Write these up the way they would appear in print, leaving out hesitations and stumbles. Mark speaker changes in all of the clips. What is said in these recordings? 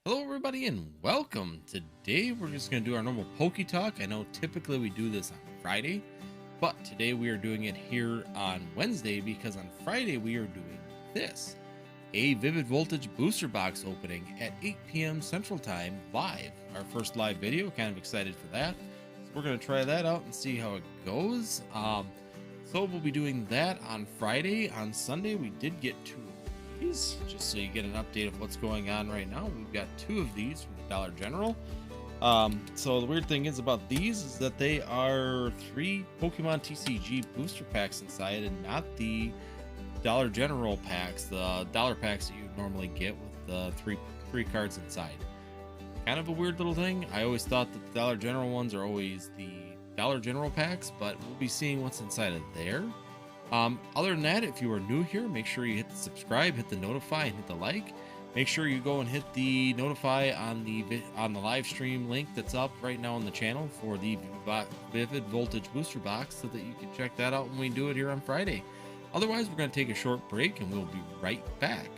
Speaker 1: Hello, everybody, and welcome. Today, we're just going to do our normal Poke Talk. I know typically we do this on Friday, but today we are doing it here on Wednesday because on Friday we are doing this a Vivid Voltage booster box opening at 8 p.m. Central Time live. Our first live video. Kind of excited for that. So, we're going to try that out and see how it goes. So, we'll be doing that on Friday. On Sunday, we did get two. Just so you get an update of what's going on right now. We've got two of these from the Dollar General. So the weird thing is about these is that they are 3 Pokemon TCG booster packs inside and not the Dollar General packs, the dollar packs that you normally get with the three cards inside. Kind of a weird little thing. I always thought that the Dollar General ones are always the Dollar General packs, but we'll be seeing what's inside of there. Other than that, if you are new here, make sure you hit the subscribe, hit the notify, and hit the like. Make sure you go and hit the notify on the live stream link that's up right now on the channel for the Vivid Voltage booster box, so that you can check that out when we do it here on Friday. Otherwise, we're going to take a short break and we'll be right back.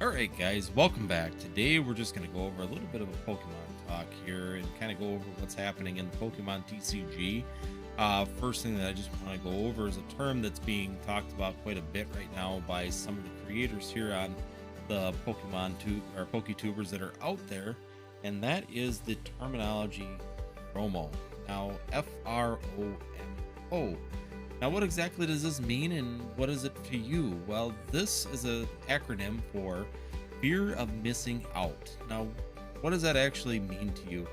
Speaker 1: Alright guys, welcome back. Today we're just going to go over a little bit of a Pokemon talk here and kind of go over what's happening in the Pokemon TCG. First thing that I just want to go over is a term that's being talked about quite a bit right now by some of the creators here on the PokeTubers that are out there, and that is the terminology FOMO. Now, F-R-O-M-O. Now, what exactly does this mean, and what is it to you? Well, this is an acronym for fear of missing out. Now, what does that actually mean to you?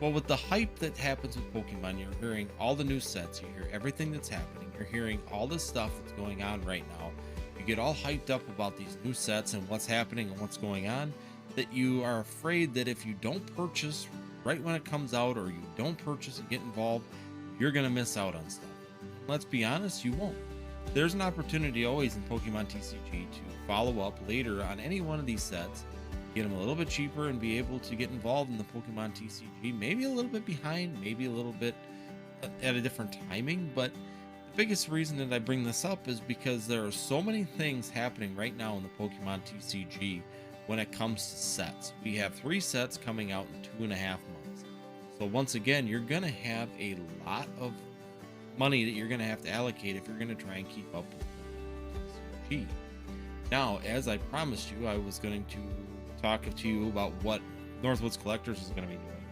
Speaker 1: Well, with the hype that happens with Pokemon, you're hearing all the new sets, you hear everything that's happening, you're hearing all the stuff that's going on right now. You get all hyped up about these new sets and what's happening and what's going on, that you are afraid that if you don't purchase right when it comes out, or you don't purchase and get involved, you're going to miss out on stuff. Let's be honest, you won't. There's an opportunity always in Pokemon TCG to follow up later on any one of these sets, get them a little bit cheaper, and be able to get involved in the Pokemon TCG, maybe a little bit behind, maybe a little bit at a different timing. But the biggest reason that I bring this up is because there are so many things happening right now in the Pokemon TCG when it comes to sets. We have 3 sets coming out in 2.5 months. So once again, you're going to have a lot of money that you're going to have to allocate if you're going to try and keep up with TCG. Now, as I promised you, I was going to talk to you about what Northwoods Collectors is going to be doing.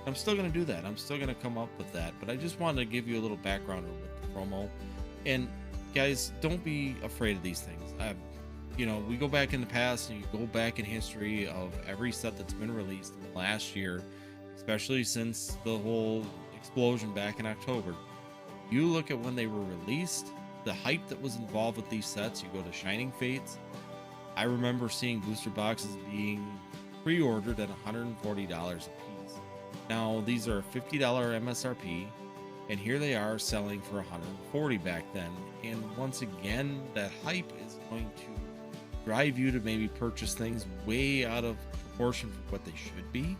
Speaker 1: I'm still going to do that. I'm still going to come up with that, but I just wanted to give you a little background on what the promo. And guys, don't be afraid of these things. We go back in the past, and you go back in history of every set that's been released in the last year, especially since the whole explosion back in October. You look at when they were released, the hype that was involved with these sets. You go to Shining Fates. I remember seeing booster boxes being pre-ordered at $140 a piece. Now, these are a $50 MSRP, and here they are selling for $140 back then. And once again, that hype is going to drive you to maybe purchase things way out of proportion for what they should be.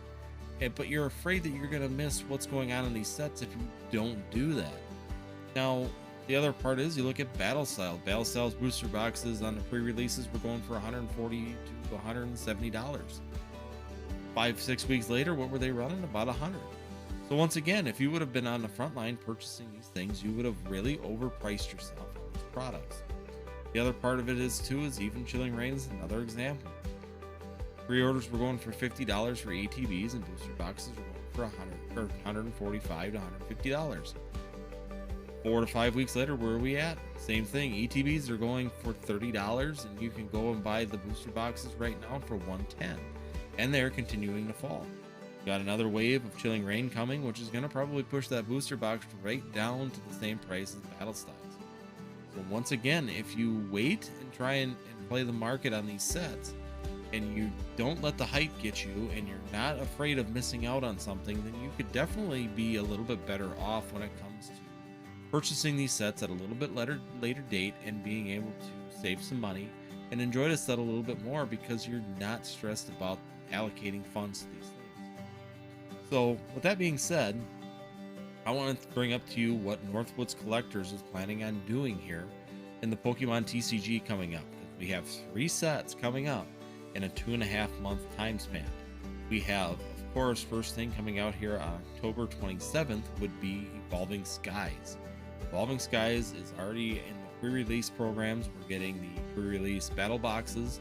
Speaker 1: But you're afraid that you're going to miss what's going on in these sets if you don't do that. Now, the other part is you look at Battle Style. Battle Style's booster boxes on the pre-releases were going for $140 to $170. 5-6 weeks later, what were they running? About $100. So once again, if you would have been on the front line purchasing these things, you would have really overpriced yourself on these products. The other part of it is even Chilling Reign is another example. Pre-orders were going for $50 for ATVs, and booster boxes were going for $145 to $150. 4 to 5 weeks later, where are we at? Same thing. ETBs are going for $30, and you can go and buy the booster boxes right now for $110, and they're continuing to fall. Got another wave of Chilling Reign coming, which is going to probably push that booster box right down to the same price as Battle Styles. So once again, if you wait and try and play the market on these sets, and you don't let the hype get you, and you're not afraid of missing out on something, then you could definitely be a little bit better off when it comes to purchasing these sets at a little bit later date and being able to save some money and enjoy the set a little bit more, because you're not stressed about allocating funds to these things. So with that being said, I wanted to bring up to you what Northwoods Collectors is planning on doing here in the Pokemon TCG coming up. We have 3 sets coming up in a 2.5-month time span. We have, of course, first thing coming out here on October 27th would be Evolving Skies. Evolving Skies is already in the pre-release programs. We're getting the pre-release battle boxes.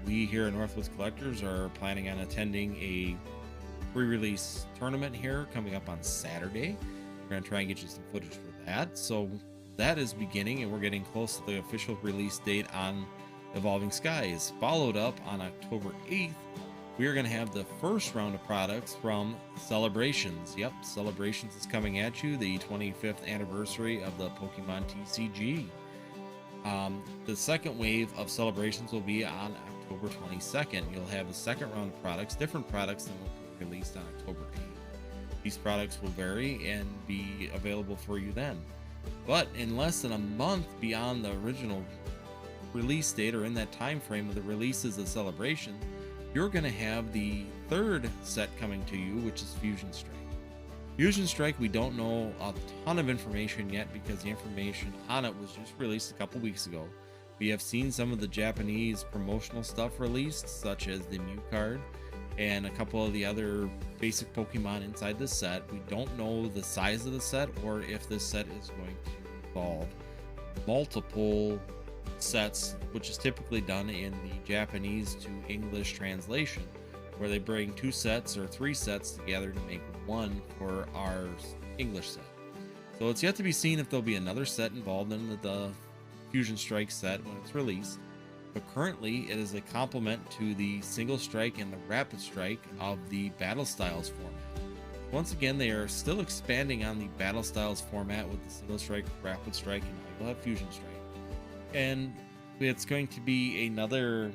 Speaker 1: We here at Northwoods Collectors are planning on attending a pre-release tournament here coming up on Saturday. We're going to try and get you some footage for that. So that is beginning, and we're getting close to the official release date on Evolving Skies. Followed up on October 8th, we are going to have the first round of products from Celebrations. Yep, Celebrations is coming at you, the 25th anniversary of the Pokemon TCG. The second wave of Celebrations will be on October 22nd. You'll have a second round of products, different products than what we released on October 8th. These products will vary and be available for you then. But in less than a month beyond the original release date, or in that time frame of the releases of Celebration, you're going to have the third set coming to you, which is Fusion Strike. Fusion Strike, we don't know a ton of information yet because the information on it was just released a couple weeks ago. We have seen some of the Japanese promotional stuff released, such as the Mew card and a couple of the other basic Pokemon inside this set. We don't know the size of the set or if this set is going to involve multiple sets, which is typically done in the Japanese to English translation, where they bring 2 sets or 3 sets together to make one for our English set. So it's yet to be seen if there'll be another set involved in the Fusion Strike set when it's released. But currently it is a complement to the Single Strike and the Rapid Strike of the Battle Styles format. Once again, they are still expanding on the Battle Styles format with the Single Strike, Rapid Strike, and now you'll have Fusion Strike. And it's going to be another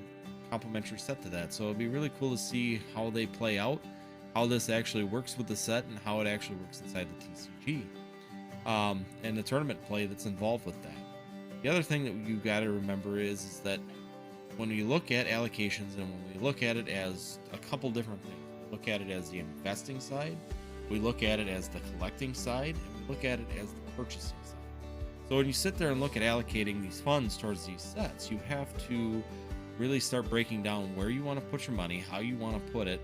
Speaker 1: complementary set to that. So it'll be really cool to see how they play out, how this actually works with the set, and how it actually works inside the TCG. And the tournament play that's involved with that. The other thing that you got to remember is that when we look at allocations and when we look at it as a couple different things, we look at it as the investing side, we look at it as the collecting side, and we look at it as the purchasing side. So when you sit there and look at allocating these funds towards these sets, you have to really start breaking down where you want to put your money, how you want to put it,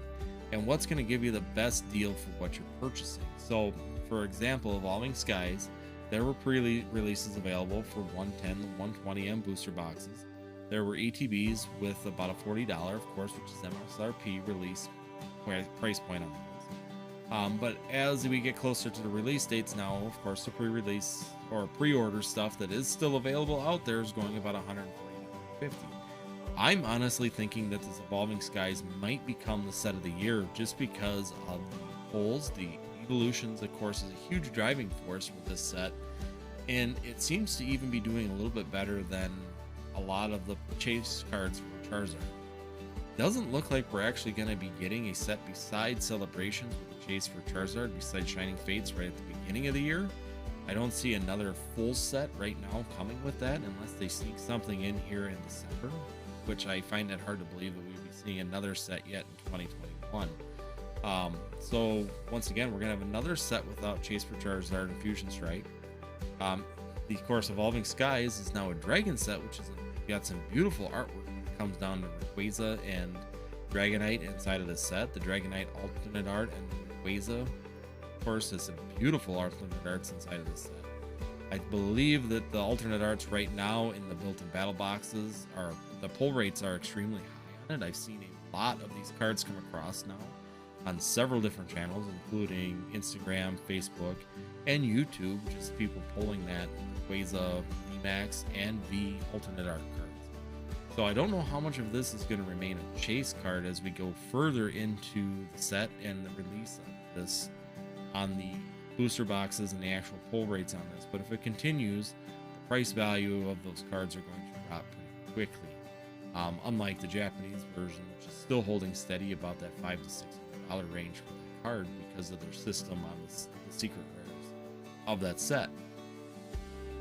Speaker 1: and what's going to give you the best deal for what you're purchasing. So, for example, Evolving Skies, there were pre-releases available for 110 and 120M booster boxes. There were ETBs with about a $40, of course, which is MSRP release price point on those. But as we get closer to the release dates now, of course, the pre-release or pre-order stuff that is still available out there is going about $140, $150. I'm honestly thinking that this Evolving Skies might become the set of the year just because of the polls. The evolutions, of course, is a huge driving force with this set, and it seems to even be doing a little bit better than a lot of the chase cards for Charizard. Doesn't look like we're actually going to be getting a set besides Celebrations with the chase for Charizard, besides Shining Fates right at the beginning of the year. I don't see another full set right now coming with that unless they sneak something in here in December, which I find it hard to believe that we'd be seeing another set yet in 2021. So once again, we're going to have another set without Chase for Charizard and Fusion Strike. The, of course, Evolving Skies is now a Dragon set, which is got some beautiful artwork when it comes down to Rayquaza and Dragonite inside of the set. The Dragonite alternate art and Rayquaza, of course, has some beautiful alternate arts inside of this set. I believe that the alternate arts right now in the built-in battle boxes are, the pull rates are extremely high on it. I've seen a lot of these cards come across now on several different channels, including Instagram, Facebook, and YouTube, just people pulling that Rayquaza VMAX and V alternate art cards. So I don't know how much of this is going to remain a chase card as we go further into the set and the release of this on the booster boxes and the actual pull rates on this. But if it continues, the price value of those cards are going to drop pretty quickly. Unlike the Japanese version, which is still holding steady about that $500 to $600 range for that card because of their system on the secret rares of that set.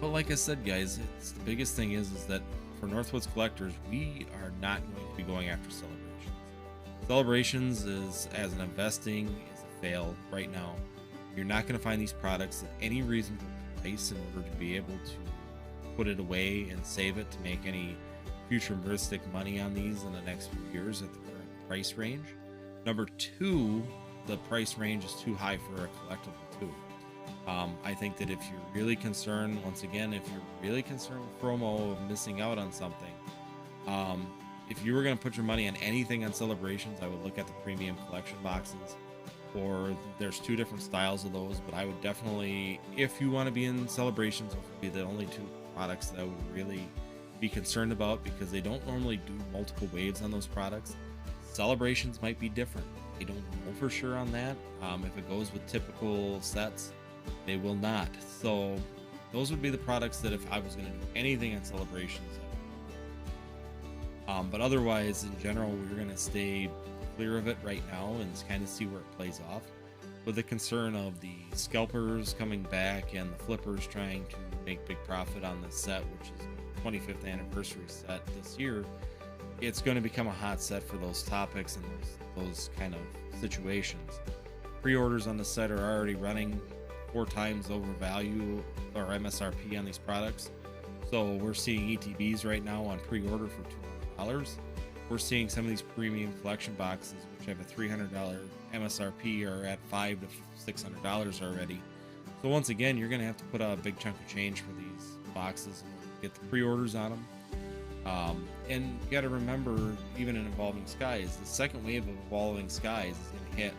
Speaker 1: But like I said, guys, the biggest thing is that for Northwoods Collectors, we are not going to be going after Celebrations. Celebrations is, as an investing, is a fail right now. You're not going to find these products at any reasonable price in order to be able to put it away and save it to make any futuristic money on these in the next few years at the current price range. Number two, the price range is too high for a collectible too. I think that if you're really concerned, once again, if you're really concerned with FOMO of missing out on something, if you were going to put your money on anything on Celebrations, I would look at the premium collection boxes, or there's two different styles of those, but I would definitely, if you want to be in Celebrations, would be the only two products that I would really be concerned about, because they don't normally do multiple waves on those products. Celebrations might be different. I don't know for sure on that. If it goes with typical sets, they will not. So those would be the products that if I was going to do anything on Celebrations, but otherwise in general, we're going to stay clear of it right now and kind of see where it plays off, with the concern of the scalpers coming back and the flippers trying to make big profit on this set, which is the 25th anniversary set this year. It's going to become a hot set for those topics and those kind of situations. Pre-orders on the set are already running 4 times over value or MSRP on these products. So we're seeing ETBs right now on pre-order for $200. We're seeing some of these premium collection boxes, which have a $300 MSRP, are at $500 to $600 already. So once again, you're going to have to put a big chunk of change for these boxes and get the pre-orders on them. And you got to remember, even in Evolving Skies, the second wave of Evolving Skies is going to hit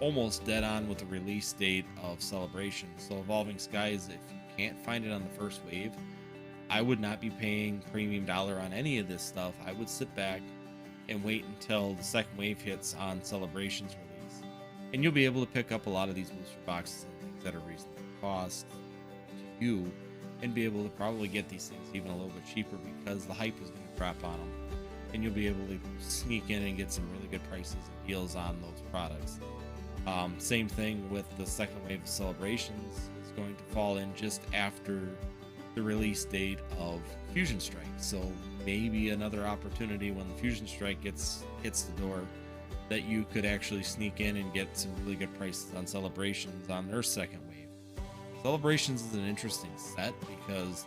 Speaker 1: almost dead on with the release date of Celebration. So Evolving Skies, if you can't find it on the first wave, I would not be paying premium dollar on any of this stuff. I would sit back and wait until the second wave hits on Celebration's release, and you'll be able to pick up a lot of these booster boxes and things that are reasonable cost to you, and be able to probably get these things even a little bit cheaper, because the hype is going to drop on them, and you'll be able to sneak in and get some really good prices and deals on those products. Same thing with the second wave of Celebrations. It's going to fall in just after the release date of Fusion Strike, so maybe another opportunity when the Fusion Strike hits the door, that you could actually sneak in and get some really good prices on Celebrations on their second wave. Celebrations is an interesting set because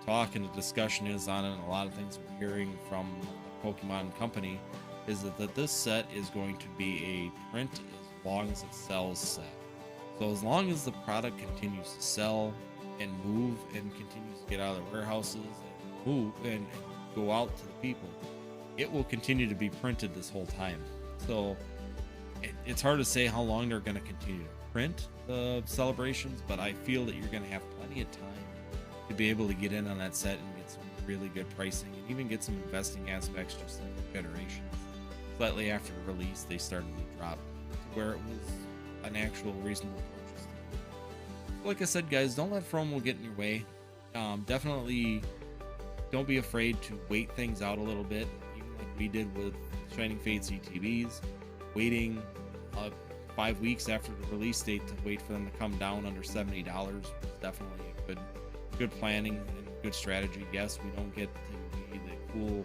Speaker 1: talk and the discussion is on it, and a lot of things we're hearing from the Pokemon company is that this set is going to be a print as long as it sells set. So as long as the product continues to sell and move and continues to get out of the warehouses and move and go out to the people, it will continue to be printed this whole time. So it's hard to say how long they're going to continue to print the Celebrations, but I feel that you're going to have plenty of time to be able to get in on that set and get some really good pricing, and even get some investing aspects, just like the Generations. Slightly after the release, they started to drop to where it was an actual reasonable purchase. Like I said, guys, don't let FOMO get in your way. Definitely don't be afraid to wait things out a little bit, even like we did with Shining Fates ETBs, waiting 5 weeks after the release date to wait for them to come down under $70 was definitely a good planning and good strategy. Yes, we don't get to be the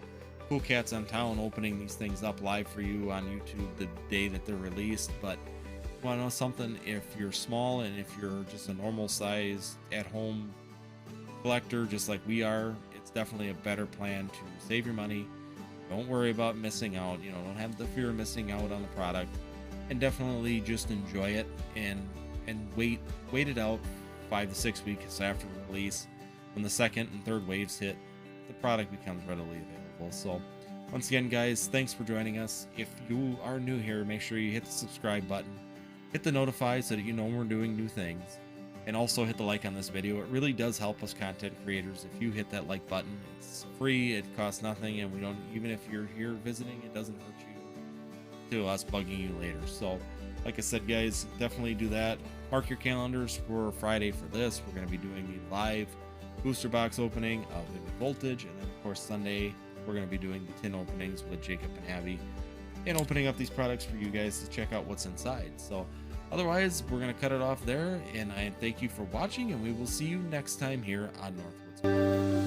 Speaker 1: cool cats on town opening these things up live for you on YouTube the day that they're released, but want to know something? If you're small and if you're just a normal size at home collector just like we are, it's definitely a better plan to save your money. Don't worry about missing out, don't have the fear of missing out on the product, and definitely just enjoy it and wait it out 5 to 6 weeks after the release. When the second and third waves hit, the product becomes readily available. So once again, guys, thanks for joining us. If you are new here, make sure you hit the subscribe button, hit the notify so that you know when we're doing new things, and also hit the like on this video. It really does help us content creators if you hit that like button. It's free, it costs nothing, and we don't, even if you're here visiting, it doesn't hurt you to us bugging you later. So like I said, guys, definitely do that. Mark your calendars for Friday for this. We're going to be doing the live booster box opening of the Voltage, and then of course Sunday we're going to be doing the tin openings with Jacob and Abby, and opening up these products for you guys to check out what's inside. So otherwise, we're going to cut it off there, and I thank you for watching, and we will see you next time here on Northwoods.